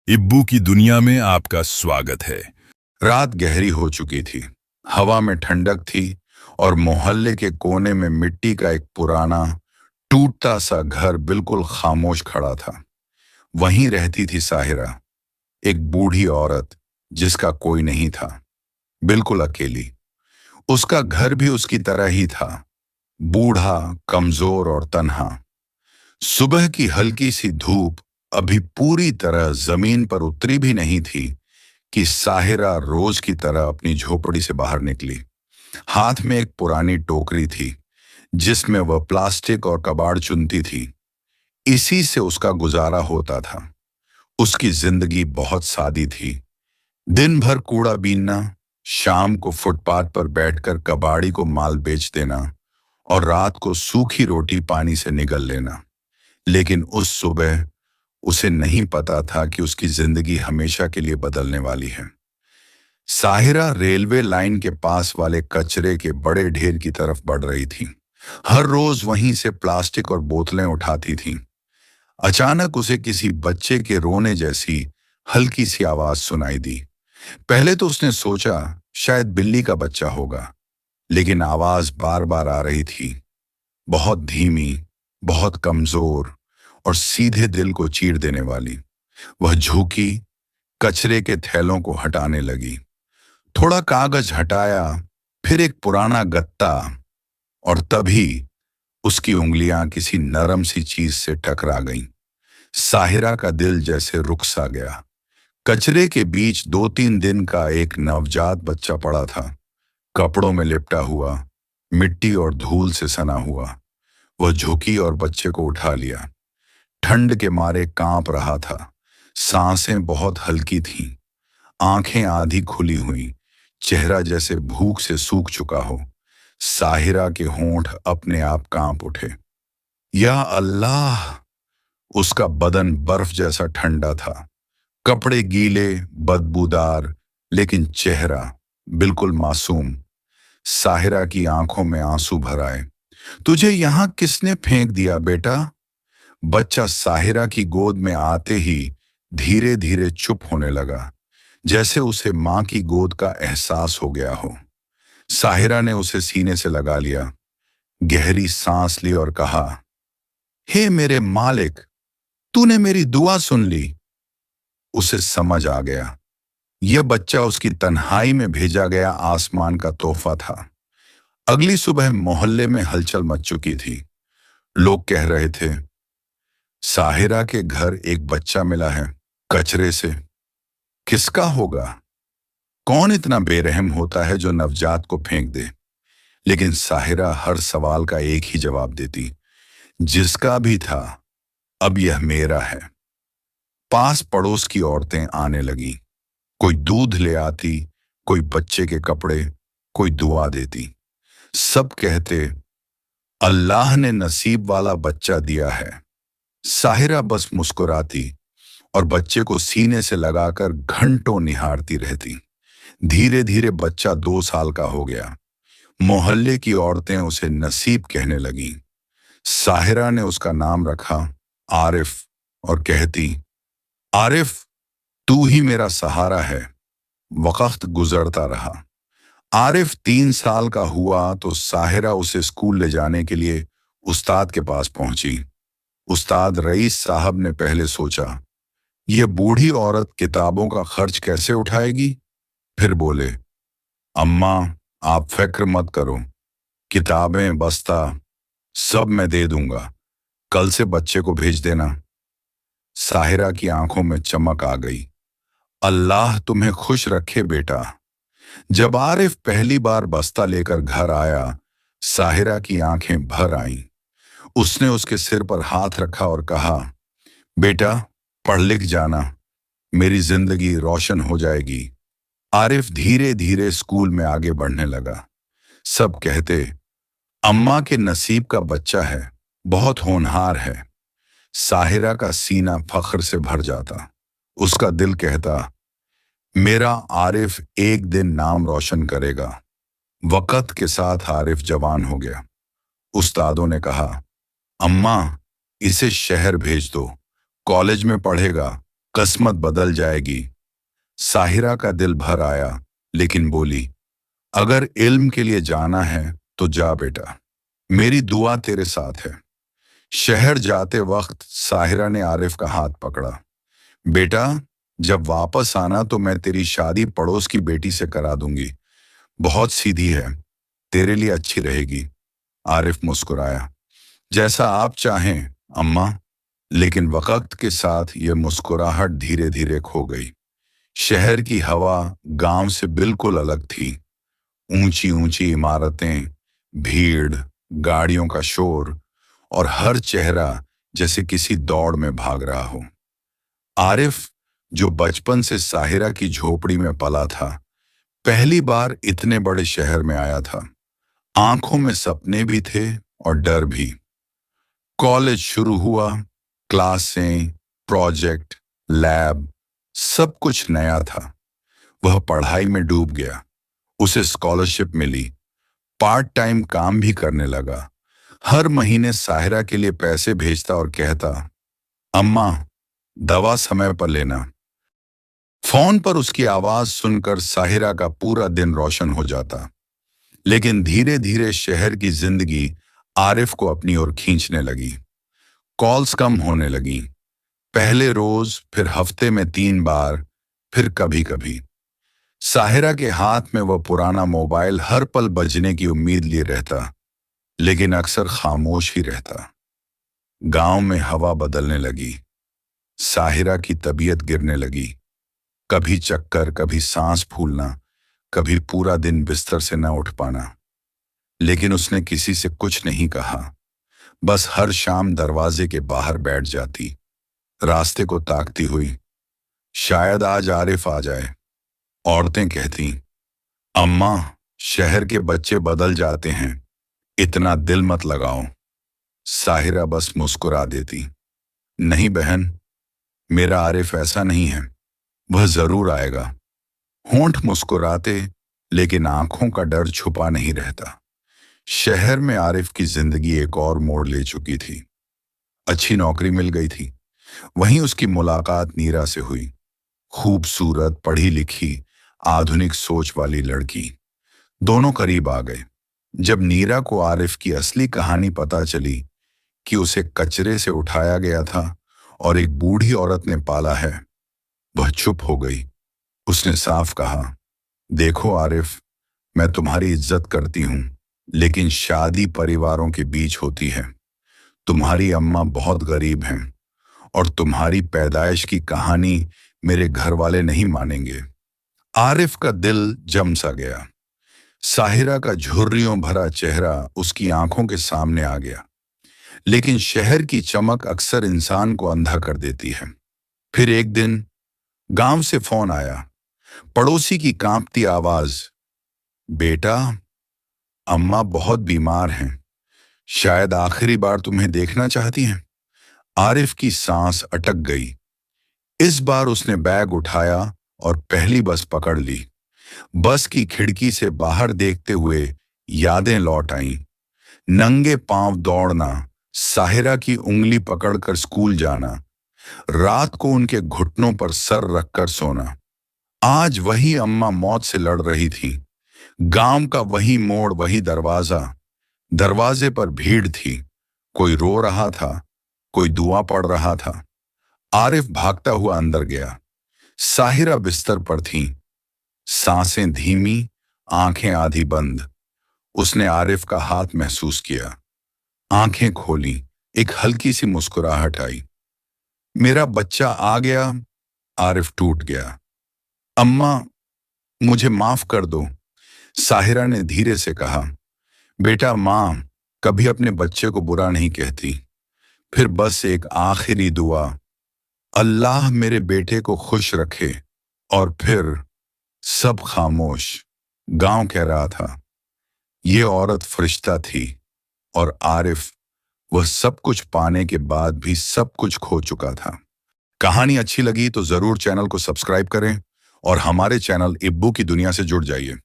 इब्बू की दुनिया में आपका स्वागत है। रात गहरी हो चुकी थी। हवा में ठंडक थी और मोहल्ले के कोने में मिट्टी का एक पुराना टूटा सा घर बिल्कुल खामोश खड़ा था। वहीं रहती थी साहिरा, एक बूढ़ी औरत जिसका कोई नहीं था, बिल्कुल अकेली। उसका घर भी उसकी तरह ही था, बूढ़ा, कमजोर और तन्हा। सुबह की हल्की सी धूप अभी पूरी तरह जमीन पर उतरी भी नहीं थी कि साहिरा रोज की तरह अपनी झोपड़ी से बाहर निकली। हाथ में एक पुरानी टोकरी थी जिसमें वह प्लास्टिक और कबाड़ चुनती थी। इसी से उसका गुजारा होता था। उसकी जिंदगी बहुत सादी थी। दिन भर कूड़ा बीनना, शाम को फुटपाथ पर बैठकर कबाड़ी को माल बेच देना और रात को सूखी रोटी पानी से निगल लेना। लेकिन उस सुबह उसे नहीं पता था कि उसकी जिंदगी हमेशा के लिए बदलने वाली है। साहिरा रेलवे लाइन के पास वाले कचरे के बड़े ढेर की तरफ बढ़ रही थी। हर रोज वहीं से प्लास्टिक और बोतलें उठाती थी। अचानक उसे किसी बच्चे के रोने जैसी हल्की सी आवाज सुनाई दी। पहले तो उसने सोचा शायद बिल्ली का बच्चा होगा, लेकिन आवाज बार बार आ रही थी, बहुत धीमी, बहुत कमजोर और सीधे दिल को चीर देने वाली। वह झुकी, कचरे के थैलों को हटाने लगी। थोड़ा कागज हटाया, फिर एक पुराना गत्ता, और तभी उसकी उंगलियां किसी नरम सी चीज से टकरा गईं। साहिरा का दिल जैसे रुक सा गया। कचरे के बीच 2-3 दिन का एक नवजात बच्चा पड़ा था, कपड़ों में लिपटा हुआ, मिट्टी और धूल से सना हुआ। वह झुकी और बच्चे को उठा लिया। ठंड के मारे कांप रहा था, सांसें बहुत हल्की थीं, आंखें आधी खुली हुई, चेहरा जैसे भूख से सूख चुका हो। साहिरा के होंठ अपने आप कांप उठे। या अल्लाह! उसका बदन बर्फ जैसा ठंडा था, कपड़े गीले, बदबूदार, लेकिन चेहरा बिल्कुल मासूम। साहिरा की आंखों में आंसू भर आए। तुझे यहां किसने फेंक दिया बेटा? बच्चा साहिरा की गोद में आते ही धीरे धीरे चुप होने लगा, जैसे उसे मां की गोद का एहसास हो गया हो। साहिरा ने उसे सीने से लगा लिया, गहरी सांस ली और कहा, हे मेरे मालिक, तूने मेरी दुआ सुन ली। उसे समझ आ गया, यह बच्चा उसकी तन्हाई में भेजा गया आसमान का तोहफा था। अगली सुबह मोहल्ले में हलचल मच चुकी थी। लोग कह रहे थे, साहिरा के घर एक बच्चा मिला है कचरे से। किसका होगा? कौन इतना बेरहम होता है जो नवजात को फेंक दे? लेकिन साहिरा हर सवाल का एक ही जवाब देती, जिसका भी था, अब यह मेरा है। पास पड़ोस की औरतें आने लगी। कोई दूध ले आती, कोई बच्चे के कपड़े, कोई दुआ देती। सब कहते, अल्लाह ने नसीब वाला बच्चा दिया है। साहिरा बस मुस्कुराती और बच्चे को सीने से लगाकर घंटों निहारती रहती। धीरे धीरे बच्चा 2 साल का हो गया। मोहल्ले की औरतें उसे नसीब कहने लगीं। साहिरा ने उसका नाम रखा आरिफ और कहती, आरिफ, तू ही मेरा सहारा है। वक्त गुजरता रहा। आरिफ 3 साल का हुआ तो साहिरा उसे स्कूल ले जाने के लिए उस्ताद के पास पहुंची। उस्ताद रईस साहब ने पहले सोचा, यह बूढ़ी औरत किताबों का खर्च कैसे उठाएगी? फिर बोले, अम्मा, आप फिक्र मत करो, किताबें, बस्ता सब मैं दे दूंगा, कल से बच्चे को भेज देना। साहिरा की आंखों में चमक आ गई। अल्लाह तुम्हें खुश रखे बेटा। जब आरिफ पहली बार बस्ता लेकर घर आया, साहिरा की आंखें भर आईं। उसने उसके सिर पर हाथ रखा और कहा, बेटा, पढ़ लिख जाना, मेरी जिंदगी रोशन हो जाएगी। आरिफ धीरे धीरे स्कूल में आगे बढ़ने लगा। सब कहते, अम्मा के नसीब का बच्चा है, बहुत होनहार है। साहिरा का सीना फख्र से भर जाता। उसका दिल कहता, मेरा आरिफ एक दिन नाम रोशन करेगा। वक्त के साथ आरिफ जवान हो गया। उस्तादों ने कहा, अम्मा, इसे शहर भेज दो, कॉलेज में पढ़ेगा, किस्मत बदल जाएगी। साहिरा का दिल भर आया, लेकिन बोली, अगर इल्म के लिए जाना है तो जा बेटा, मेरी दुआ तेरे साथ है। शहर जाते वक्त साहिरा ने आरिफ का हाथ पकड़ा। बेटा, जब वापस आना तो मैं तेरी शादी पड़ोस की बेटी से करा दूंगी, बहुत सीधी है, तेरे लिए अच्छी रहेगी। आरिफ मुस्कुराया, जैसा आप चाहें अम्मा। लेकिन वक्त के साथ यह मुस्कुराहट धीरे धीरे खो गई। शहर की हवा गांव से बिल्कुल अलग थी। ऊंची ऊंची इमारतें, भीड़, गाड़ियों का शोर और हर चेहरा जैसे किसी दौड़ में भाग रहा हो। आरिफ, जो बचपन से साहिरा की झोपड़ी में पला था, पहली बार इतने बड़े शहर में आया था। आंखों में सपने भी थे और डर भी। कॉलेज शुरू हुआ, क्लासें, प्रोजेक्ट, लैब, सब कुछ नया था। वह पढ़ाई में डूब गया। उसे स्कॉलरशिप मिली, पार्ट टाइम काम भी करने लगा। हर महीने साहिरा के लिए पैसे भेजता और कहता, अम्मा, दवा समय पर लेना। फोन पर उसकी आवाज सुनकर साहिरा का पूरा दिन रोशन हो जाता। लेकिन धीरे धीरे शहर की जिंदगी आरिफ को अपनी ओर खींचने लगी। कॉल्स कम होने लगी, पहले रोज, फिर हफ्ते में 3 बार, फिर कभी कभी। साहिरा के हाथ में वह पुराना मोबाइल हर पल बजने की उम्मीद लिए रहता, लेकिन अक्सर खामोश ही रहता। गांव में हवा बदलने लगी। साहिरा की तबीयत गिरने लगी। कभी चक्कर, कभी सांस फूलना, कभी पूरा दिन बिस्तर से न उठ पाना। लेकिन उसने किसी से कुछ नहीं कहा, बस हर शाम दरवाजे के बाहर बैठ जाती, रास्ते को ताकती हुई। शायद आज आरिफ आ जाए। औरतें कहती, अम्मा, शहर के बच्चे बदल जाते हैं, इतना दिल मत लगाओ। साहिरा बस मुस्कुरा देती, नहीं बहन, मेरा आरिफ ऐसा नहीं है, वह जरूर आएगा। होंठ मुस्कुराते, लेकिन आंखों का डर छुपा नहीं रहता। शहर में आरिफ की जिंदगी एक और मोड़ ले चुकी थी। अच्छी नौकरी मिल गई थी। वहीं उसकी मुलाकात नीरा से हुई। खूबसूरत, पढ़ी लिखी, आधुनिक सोच वाली लड़की। दोनों करीब आ गए। जब नीरा को आरिफ की असली कहानी पता चली, कि उसे कचरे से उठाया गया था और एक बूढ़ी औरत ने पाला है, वह चुप हो गई। उसने साफ कहा, देखो आरिफ, मैं तुम्हारी इज्जत करती हूं, लेकिन शादी परिवारों के बीच होती है। तुम्हारी अम्मा बहुत गरीब हैं और तुम्हारी पैदाइश की कहानी मेरे घर वाले नहीं मानेंगे। आरिफ का दिल जम सा गया। साहिरा का झुर्रियों भरा चेहरा उसकी आंखों के सामने आ गया। लेकिन शहर की चमक अक्सर इंसान को अंधा कर देती है। फिर एक दिन गांव से फोन आया। पड़ोसी की कांपती आवाज, बेटा, अम्मा बहुत बीमार हैं, शायद आखिरी बार तुम्हें देखना चाहती हैं। आरिफ की सांस अटक गई। इस बार उसने बैग उठाया और पहली बस पकड़ ली। बस की खिड़की से बाहर देखते हुए यादें लौट आईं। नंगे पांव दौड़ना, साहिरा की उंगली पकड़कर स्कूल जाना, रात को उनके घुटनों पर सर रखकर सोना। आज वही अम्मा मौत से लड़ रही थी। गांव का वही मोड़, वही दरवाजा। दरवाजे पर भीड़ थी। कोई रो रहा था, कोई दुआ पढ़ रहा था। आरिफ भागता हुआ अंदर गया। साहिरा बिस्तर पर थी, सांसें धीमी, आंखें आधी बंद। उसने आरिफ का हाथ महसूस किया। आंखें खोली, एक हल्की सी मुस्कुराहट आई। मेरा बच्चा आ गया। आरिफ टूट गया। अम्मा, मुझे माफ कर दो, साहिरा ने धीरे से कहा। बेटा, मां कभी अपने बच्चे को बुरा नहीं कहती। फिर बस एक आखिरी दुआ, अल्लाह मेरे बेटे को खुश रखे। और फिर सब खामोश। गांव कह रहा था, ये औरत फरिश्ता थी। और आरिफ, वह सब कुछ पाने के बाद भी सब कुछ खो चुका था। कहानी अच्छी लगी तो जरूर चैनल को सब्सक्राइब करें और हमारे चैनल इब्बू की दुनिया से जुड़ जाइए।